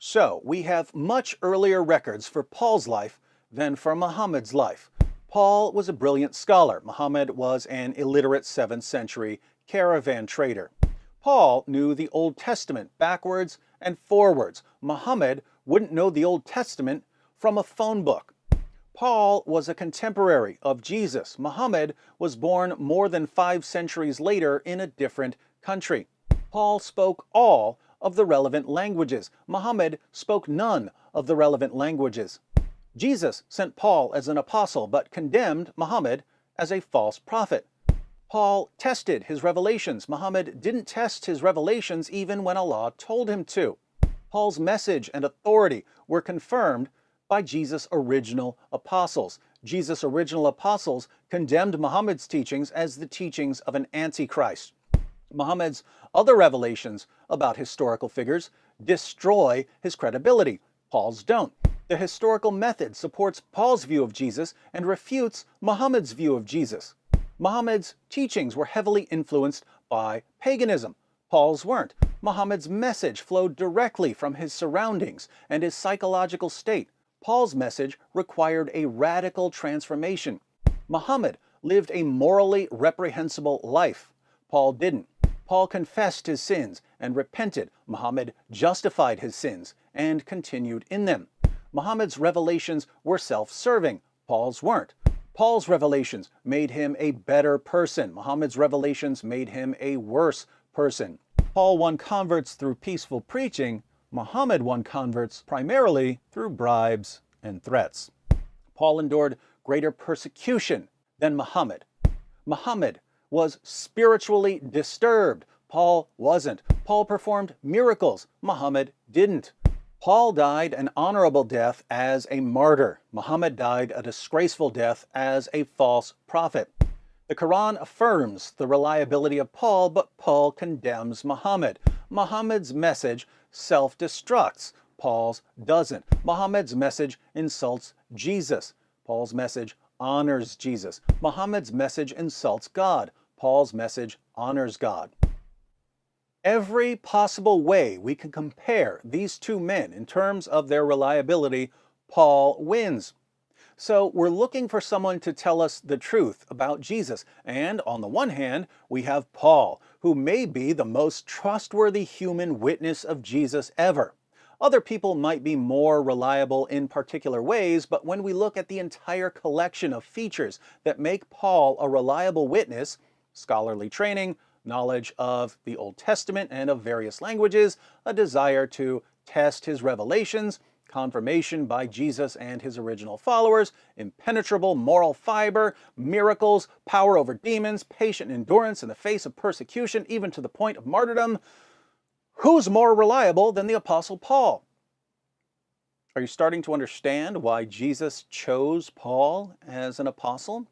So, we have much earlier records for Paul's life than for Muhammad's life. Paul was a brilliant scholar. Muhammad was an illiterate 7th century caravan trader. Paul knew the Old Testament backwards and forwards. Muhammad wouldn't know the Old Testament from a phone book. Paul was a contemporary of Jesus. Muhammad was born more than 5 centuries later in a different country. Paul spoke all of the relevant languages. Muhammad spoke none of the relevant languages. Jesus sent Paul as an apostle, but condemned Muhammad as a false prophet. Paul tested his revelations. Muhammad didn't test his revelations even when Allah told him to. Paul's message and authority were confirmed by Jesus' original apostles. Jesus' original apostles condemned Muhammad's teachings as the teachings of an antichrist. Muhammad's other revelations about historical figures destroy his credibility. Paul's don't. The historical method supports Paul's view of Jesus and refutes Muhammad's view of Jesus. Muhammad's teachings were heavily influenced by paganism. Paul's weren't. Muhammad's message flowed directly from his surroundings and his psychological state. Paul's message required a radical transformation. Muhammad lived a morally reprehensible life. Paul didn't. Paul confessed his sins and repented. Muhammad justified his sins and continued in them. Muhammad's revelations were self-serving. Paul's weren't. Paul's revelations made him a better person. Muhammad's revelations made him a worse person. Paul won converts through peaceful preaching. Muhammad won converts primarily through bribes and threats. Paul endured greater persecution than Muhammad. Muhammad was spiritually disturbed. Paul wasn't. Paul performed miracles. Muhammad didn't. Paul died an honorable death as a martyr. Muhammad died a disgraceful death as a false prophet. The Quran affirms the reliability of Paul, but Paul condemns Muhammad. Muhammad's message self-destructs. Paul's doesn't. Muhammad's message insults Jesus. Paul's message honors Jesus. Muhammad's message insults God. Paul's message honors God. Every possible way we can compare these two men in terms of their reliability, Paul wins. So we're looking for someone to tell us the truth about Jesus. And on the one hand, we have Paul, who may be the most trustworthy human witness of Jesus ever. Other people might be more reliable in particular ways, but when we look at the entire collection of features that make Paul a reliable witness, scholarly training, knowledge of the Old Testament and of various languages, a desire to test his revelations, confirmation by Jesus and his original followers, impenetrable moral fiber, miracles, power over demons, patient endurance in the face of persecution, even to the point of martyrdom. Who's more reliable than the Apostle Paul? Are you starting to understand why Jesus chose Paul as an apostle?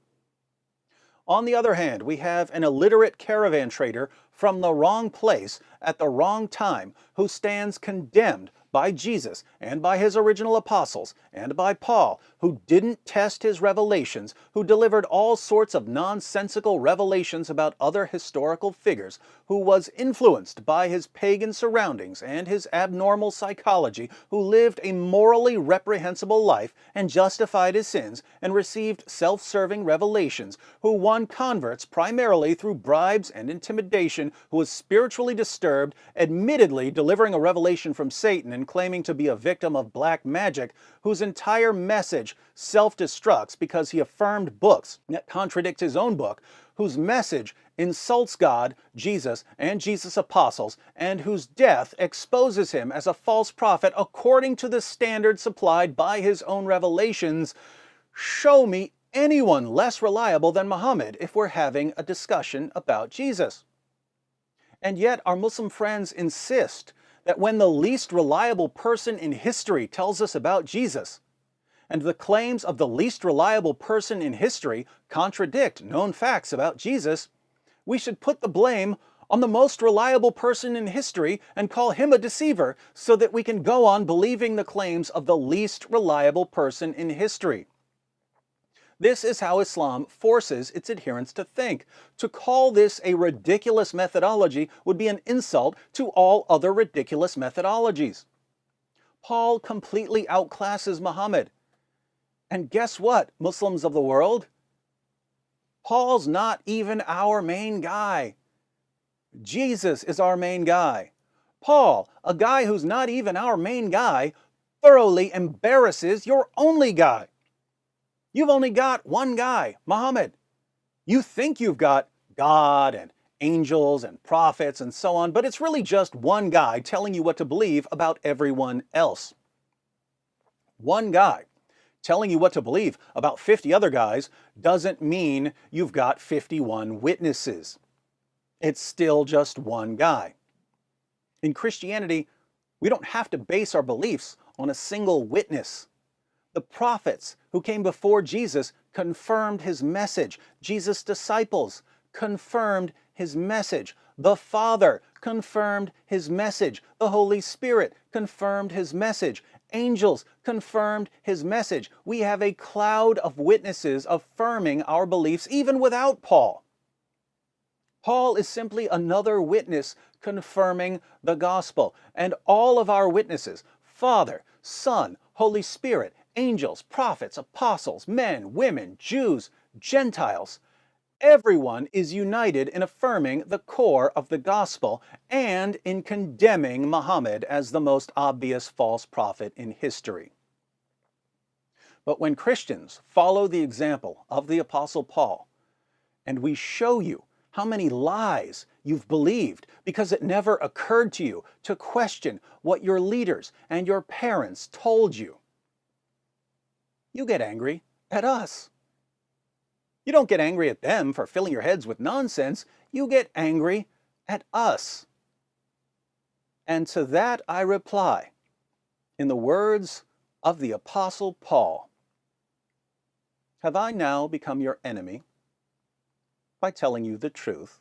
On the other hand, we have an illiterate caravan trader from the wrong place at the wrong time who stands condemned by Jesus and by his original apostles and by Paul, who didn't test his revelations, who delivered all sorts of nonsensical revelations about other historical figures, who was influenced by his pagan surroundings and his abnormal psychology, who lived a morally reprehensible life and justified his sins and received self-serving revelations, who won converts primarily through bribes and intimidation, who was spiritually disturbed, admittedly delivering a revelation from Satan and claiming to be a victim of black magic, whose entire message self-destructs because he affirmed books that contradict his own book, whose message insults God, Jesus, and Jesus' apostles, and whose death exposes him as a false prophet according to the standard supplied by his own revelations. Show me anyone less reliable than Muhammad if we're having a discussion about Jesus. And yet our Muslim friends insist that when the least reliable person in history tells us about Jesus, and the claims of the least reliable person in history contradict known facts about Jesus, we should put the blame on the most reliable person in history and call him a deceiver so that we can go on believing the claims of the least reliable person in history. This is how Islam forces its adherents to think. To call this a ridiculous methodology would be an insult to all other ridiculous methodologies. Paul completely outclasses Muhammad. And guess what, Muslims of the world? Paul's not even our main guy. Jesus is our main guy. Paul, a guy who's not even our main guy, thoroughly embarrasses your only guy. You've only got one guy, Muhammad. You think you've got God and angels and prophets and so on, but it's really just one guy telling you what to believe about everyone else. One guy telling you what to believe about 50 other guys doesn't mean you've got 51 witnesses. It's still just one guy. In Christianity, we don't have to base our beliefs on a single witness. The prophets who came before Jesus confirmed his message. Jesus' disciples confirmed his message. The Father confirmed his message. The Holy Spirit confirmed his message. Angels confirmed his message. We have a cloud of witnesses affirming our beliefs even without Paul. Paul is simply another witness confirming the gospel. And all of our witnesses, Father, Son, Holy Spirit, angels, prophets, apostles, men, women, Jews, Gentiles, everyone is united in affirming the core of the gospel and in condemning Muhammad as the most obvious false prophet in history. But when Christians follow the example of the Apostle Paul, and we show you how many lies you've believed because it never occurred to you to question what your leaders and your parents told you, you get angry at us. You don't get angry at them for filling your heads with nonsense. You get angry at us. And to that I reply, in the words of the Apostle Paul, have I now become your enemy by telling you the truth?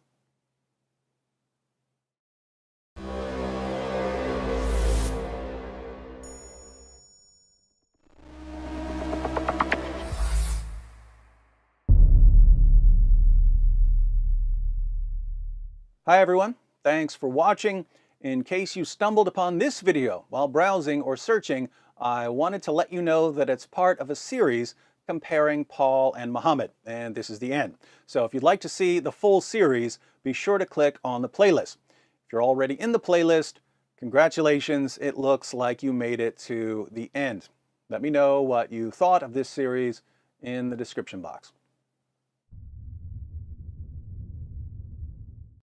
Hi everyone, thanks for watching. In case you stumbled upon this video while browsing or searching, I wanted to let you know that it's part of a series comparing Paul and Muhammad, and this is the end. So if you'd like to see the full series, be sure to click on the playlist. If you're already in the playlist, congratulations, it looks like you made it to the end. Let me know what you thought of this series in the description box.